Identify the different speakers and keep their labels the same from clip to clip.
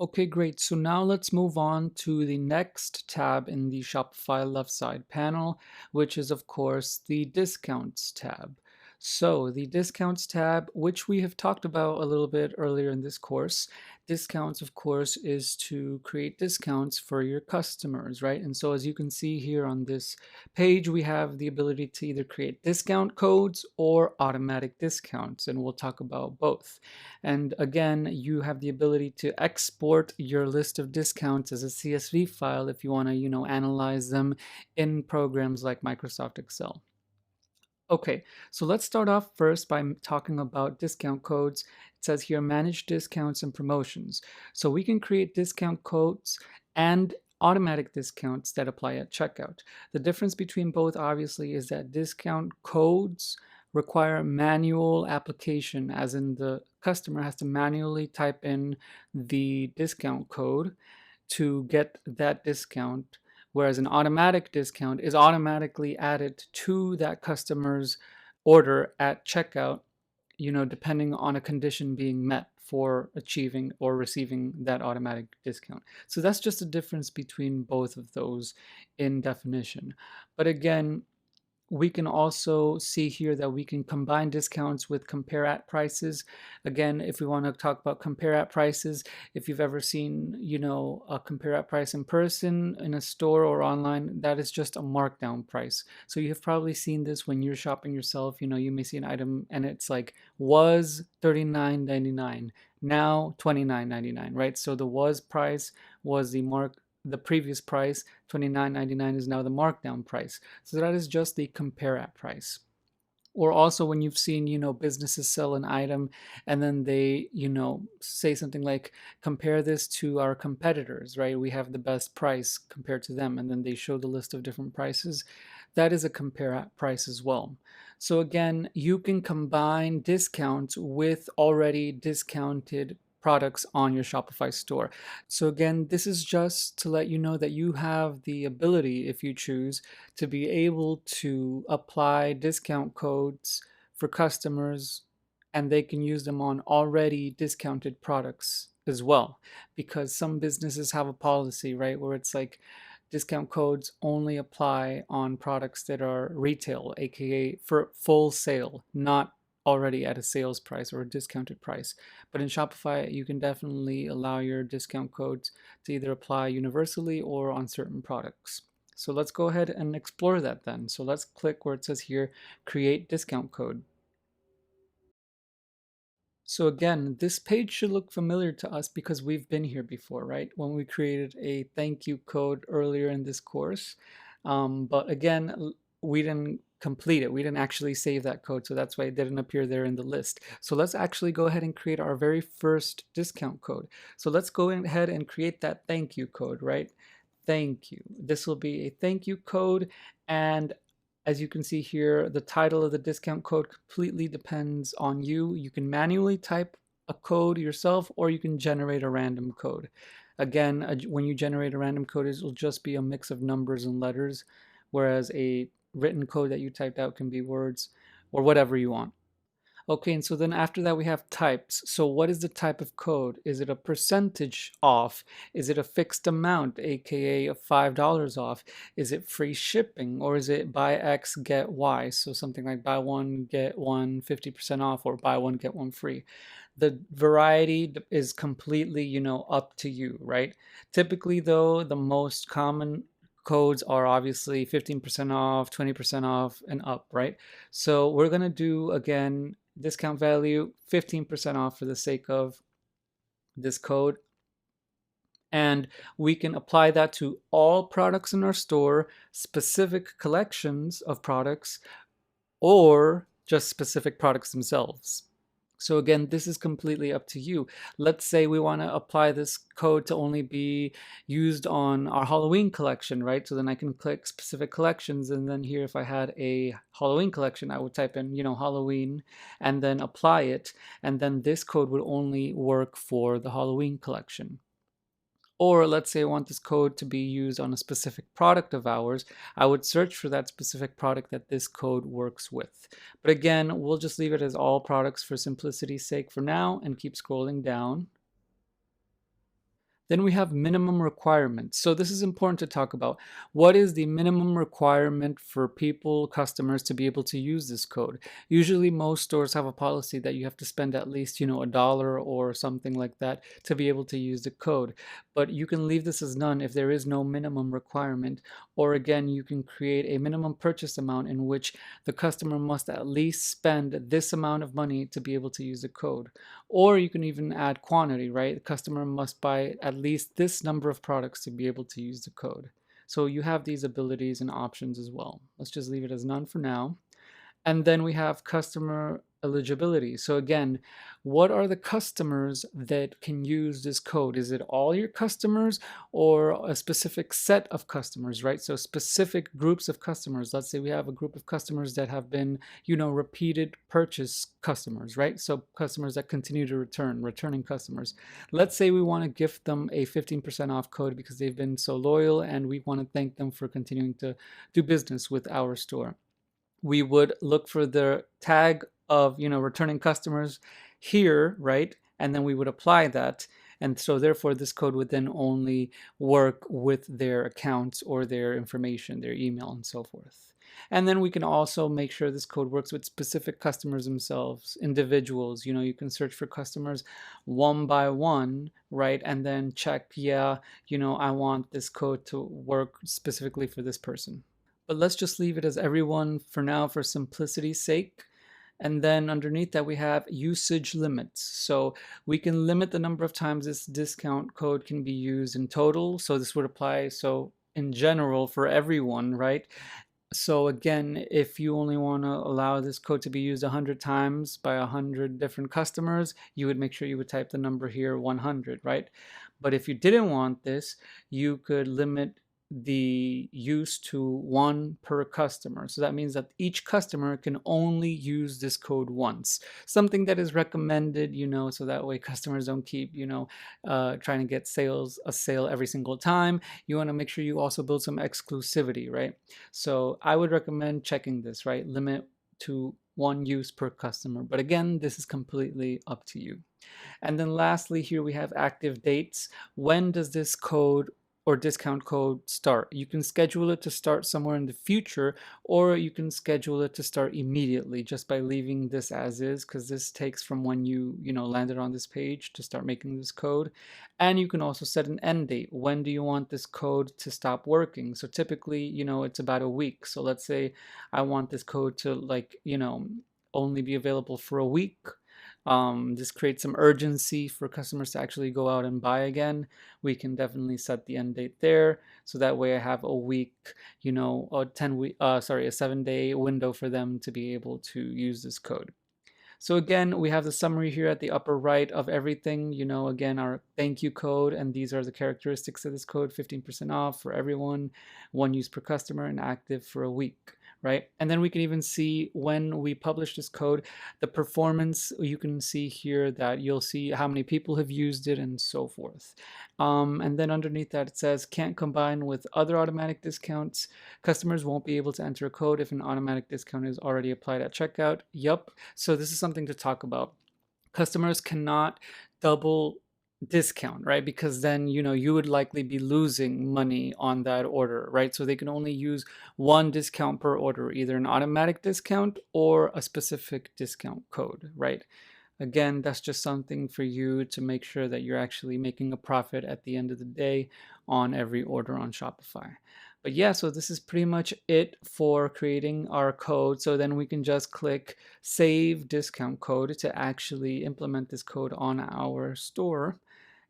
Speaker 1: Okay, great. So now let's move on to the next tab in the Shopify left side panel, which is of course the Discounts tab. So the Discounts tab, which we have talked about a little bit earlier in this course, discounts of course is to create discounts for your customers, right? And so as you can see here on this page, we have the ability to either create discount codes or automatic discounts, and we'll talk about both. And again, you have the ability to export your list of discounts as a CSV file if you want to, analyze them in programs like Microsoft Excel. Okay, so let's start off first by talking about discount codes. It says here manage discounts and promotions. So we can create discount codes and automatic discounts that apply at checkout. The difference between both obviously is that discount codes require manual application, as in the customer has to manually type in the discount code to get that discount, whereas an automatic discount is automatically added to that customer's order at checkout, depending on a condition being met for achieving or receiving that automatic discount. So that's just a difference between both of those in definition. But again, we can also see here that we can combine discounts with compare at prices. Again, if we want to talk about compare at prices, if you've ever seen, a compare at price in person in a store or online, that is just a markdown price. So you have probably seen this when you're shopping yourself. You may see an item and it's like was $39.99, now $29.99, right? So the was price was the previous price. $29.99 is now the markdown price. So that is just the compare at price. Or also when you've seen, businesses sell an item and then they, say something like, compare this to our competitors, right? We have the best price compared to them. And then they show the list of different prices. That is a compare at price as well. So again, you can combine discounts with already discounted products on your Shopify store. So again, this is just to let you know that you have the ability, if you choose, to be able to apply discount codes for customers and they can use them on already discounted products as well. Because some businesses have a policy, right, where it's like discount codes only apply on products that are retail, aka for full sale, not already at a sales price or a discounted price. But in Shopify, you can definitely allow your discount codes to either apply universally or on certain products. So let's go ahead and explore that then. So let's click where it says here, create discount code. So again, this page should look familiar to us because we've been here before, right? When we created a thank you code earlier in this course. But again, we didn't complete it. We didn't actually save that code, so that's why it didn't appear there in the list. So let's actually go ahead and create our very first discount code. So let's go ahead and create that thank you code, right? Thank you. This will be a thank you code, and as you can see here, the title of the discount code completely depends on you. You can manually type a code yourself or you can generate a random code. Again, when you generate a random code, it will just be a mix of numbers and letters, whereas a written code that you typed out can be words or whatever you want. Okay, and so then after that we have types. So what is the type of code? Is it a percentage off? Is it a fixed amount, aka a $5 off? Is it free shipping, or is it buy X get Y? So something like buy one get one 50% off, or buy one get one free. The variety is completely, up to you, right? Typically though, the most common codes are obviously 15% off, 20% off, and up, right? So we're going to do, again, discount value 15% off for the sake of this code. And we can apply that to all products in our store, specific collections of products, or just specific products themselves. So again, this is completely up to you. Let's say we want to apply this code to only be used on our Halloween collection, right? So then I can click specific collections, and then here if I had a Halloween collection, I would type in, Halloween, and then apply it, and then this code would only work for the Halloween collection. Or let's say I want this code to be used on a specific product of ours. I would search for that specific product that this code works with. But again, we'll just leave it as all products for simplicity's sake for now and keep scrolling down. Then we have minimum requirements. So this is important to talk about. What is the minimum requirement for people, customers, to be able to use this code? Usually most stores have a policy that you have to spend at least, $1 or something like that to be able to use the code. But you can leave this as none if there is no minimum requirement. Or again, you can create a minimum purchase amount in which the customer must at least spend this amount of money to be able to use the code. Or you can even add quantity, right? The customer must buy at least this number of products to be able to use the code. So you have these abilities and options as well. Let's just leave it as none for now. And then we have customer eligibility. So again, what are the customers that can use this code? Is it all your customers or a specific set of customers, right? So specific groups of customers. Let's say we have a group of customers that have been, repeated purchase customers, right? So customers that continue to returning customers. Let's say we want to gift them a 15% off code because they've been so loyal and we want to thank them for continuing to do business with our store. We would look for the tag of returning customers here, right? And then we would apply that. And so therefore this code would then only work with their accounts or their information, their email and so forth. And then we can also make sure this code works with specific customers themselves, individuals. You can search for customers one by one, right? And then check, yeah, I want this code to work specifically for this person. But let's just leave it as everyone for now for simplicity's sake. And then underneath that we have usage limits. So we can limit the number of times this discount code can be used in total. So this would apply in general for everyone, right? So again, if you only want to allow this code to be used 100 times by 100 different customers, you would make sure you would type the number here 100, right? But if you didn't want this, you could limit the use to one per customer. So that means that each customer can only use this code once. Something that is recommended, so that way customers don't keep, trying to get a sale every single time. You want to make sure you also build some exclusivity, right? So I would recommend checking this, right? Limit to one use per customer. But again, this is completely up to you. And then lastly, here we have active dates. When does this code or discount code start? You can schedule it to start somewhere in the future, or you can schedule it to start immediately just by leaving this as is, because this takes from when you landed on this page to start making this code. And you can also set an end date. When do you want this code to stop working? So typically, it's about a week. So let's say I want this code to only be available for a week. This creates some urgency for customers to actually go out and buy again. We can definitely set the end date there. So that way I have a week, a 7-day window for them to be able to use this code. So again, we have the summary here at the upper right of everything, again, our thank you code, and these are the characteristics of this code: 15% off for everyone, one use per customer, and active for a week, right? And then we can even see when we publish this code, the performance. You can see here that you'll see how many people have used it and so forth. And then underneath that, it says can't combine with other automatic discounts. Customers won't be able to enter a code if an automatic discount is already applied at checkout. Yup. So this is something to talk about. Customers cannot double discount, right? Because then you would likely be losing money on that order, right? So they can only use one discount per order, either an automatic discount or a specific discount code, right? Again, that's just something for you to make sure that you're actually making a profit at the end of the day on every order on Shopify. But yeah, so this is pretty much it for creating our code. So then we can just click save discount code to actually implement this code on our store.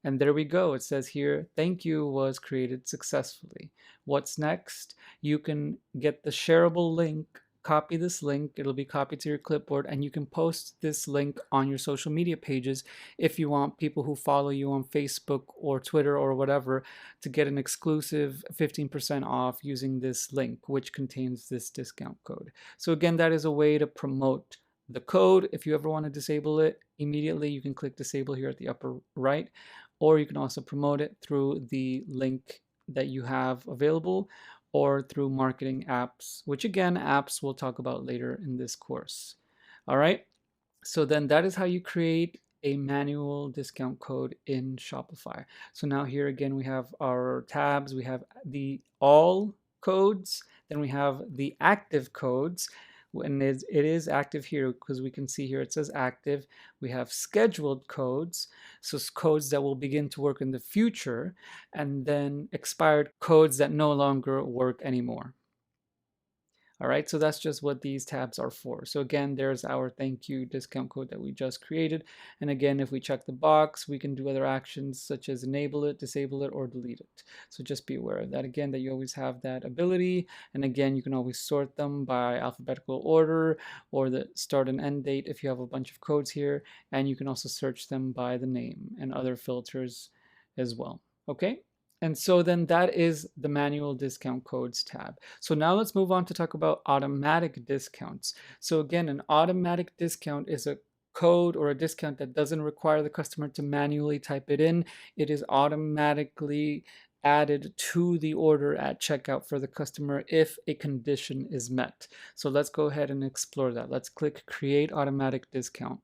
Speaker 1: And there we go. It says here, thank you was created successfully. What's next? You can get the shareable link, copy this link. It'll be copied to your clipboard, and you can post this link on your social media pages if you want people who follow you on Facebook or Twitter or whatever to get an exclusive 15% off using this link, which contains this discount code. So again, that is a way to promote the code. If you ever want to disable it immediately, you can click disable here at the upper right, or you can also promote it through the link that you have available, or through marketing apps, which again, apps we'll talk about later in this course. All right, so then that is how you create a manual discount code in Shopify. So now here again, we have our tabs. We have the all codes, then we have the active codes, and it is active here because we can see here it says active. We have scheduled codes, so codes that will begin to work in the future, and then expired codes that no longer work anymore. All right, so that's just what these tabs are for. So again, there's our thank you discount code that we just created. And again, if we check the box, we can do other actions such as enable it, disable it, or delete it. So just be aware of that again, that you always have that ability. And again, you can always sort them by alphabetical order or the start and end date if you have a bunch of codes here. And you can also search them by the name and other filters as well. Okay? And so then that is the manual discount codes tab. So now let's move on to talk about automatic discounts. So again, an automatic discount is a code or a discount that doesn't require the customer to manually type it in. It is automatically added to the order at checkout for the customer if a condition is met. So let's go ahead and explore that. Let's click Create Automatic Discount.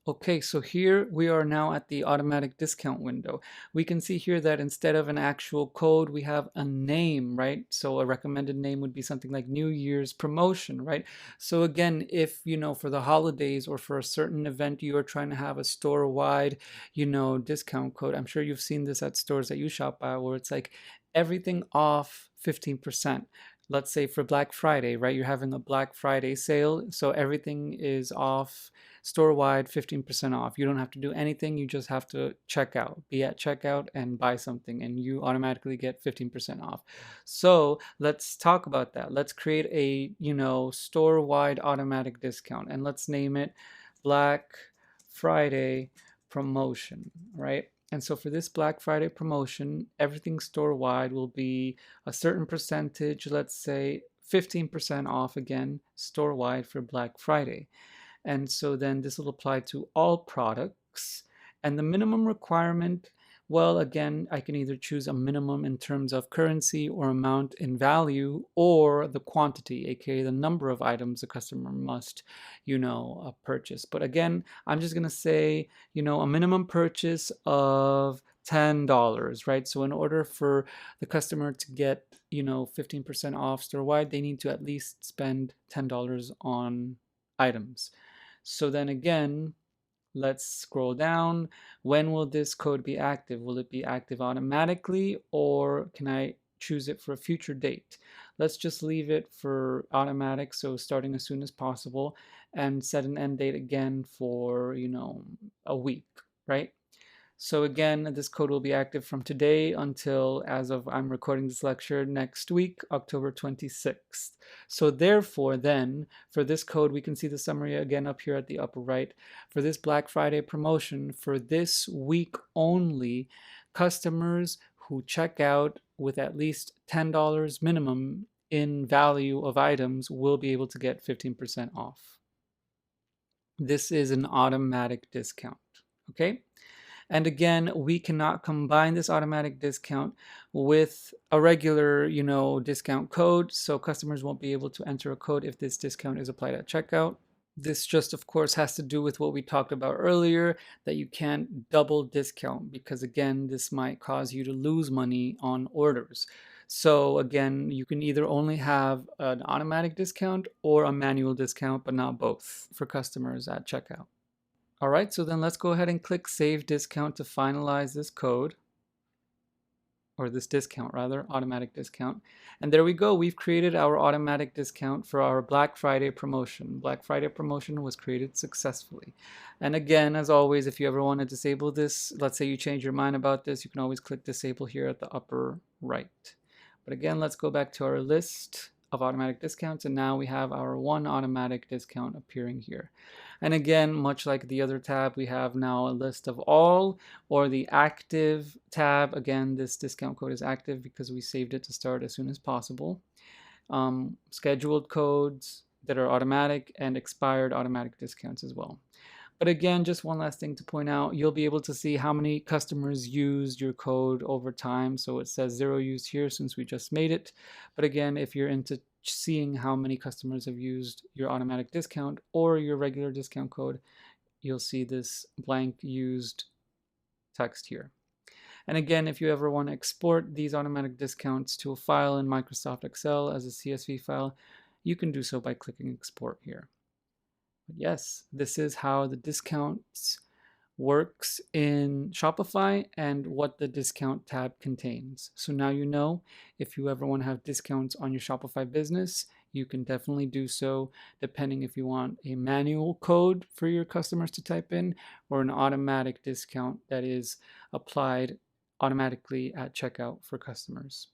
Speaker 1: Okay, so here we are now at the automatic discount window. We can see here that instead of an actual code, we have a name, right? So a recommended name would be something like New Year's promotion, right? So again, if, for the holidays or for a certain event, you are trying to have a store-wide, discount code. I'm sure you've seen this at stores that you shop at where it's like everything off 15%. Let's say for Black Friday, right? You're having a Black Friday sale, so everything is off store-wide 15% off. You don't have to do anything, you just have to check out, be at checkout and buy something, and you automatically get 15% off. So let's talk about that. Let's create a, store-wide automatic discount, and let's name it Black Friday promotion, right? And so for this Black Friday promotion, everything store-wide will be a certain percentage, let's say 15% off again, store-wide for Black Friday. And so then this will apply to all products. And the minimum requirement, well, again, I can either choose a minimum in terms of currency or amount in value, or the quantity, aka the number of items a customer must, purchase. But again, I'm just gonna say, a minimum purchase of $10, right? So in order for the customer to get, 15% off store-wide, they need to at least spend $10 on items. So then again, let's scroll down. When will this code be active? Will it be active automatically, or can I choose it for a future date? Let's just leave it for automatic, so starting as soon as possible, and set an end date again for, a week, right? So again, this code will be active from today until, as of I'm recording this lecture, next week, October 26th. So therefore then, for this code, we can see the summary again up here at the upper right. For this Black Friday promotion, for this week only, customers who check out with at least $10 minimum in value of items will be able to get 15% off. This is an automatic discount, okay? And again, we cannot combine this automatic discount with a regular, discount code. So customers won't be able to enter a code if this discount is applied at checkout. This just, of course, has to do with what we talked about earlier, that you can't double discount because, again, this might cause you to lose money on orders. So again, you can either only have an automatic discount or a manual discount, but not both for customers at checkout. All right, so then let's go ahead and click Save Discount to finalize this code, or this discount rather, automatic discount. And there we go, we've created our automatic discount for our Black Friday promotion. Black Friday promotion was created successfully. And again, as always, if you ever want to disable this, let's say you change your mind about this, you can always click Disable here at the upper right. But again, let's go back to our list of automatic discounts, and now we have our one automatic discount appearing here. And again, much like the other tab, we have now a list of all, or the active tab. Again, this discount code is active because we saved it to start as soon as possible. Scheduled codes that are automatic, and expired automatic discounts as well. But again, just one last thing to point out, you'll be able to see how many customers used your code over time. So it says 0 used here since we just made it. But again, if you're into seeing how many customers have used your automatic discount or your regular discount code, you'll see this blank used text here. And again, if you ever want to export these automatic discounts to a file in Microsoft Excel as a CSV file, you can do so by clicking export here. But yes, this is how the discounts works in Shopify and what the discount tab contains. So now you know, if you ever want to have discounts on your Shopify business, you can definitely do so, depending if you want a manual code for your customers to type in or an automatic discount that is applied automatically at checkout for customers.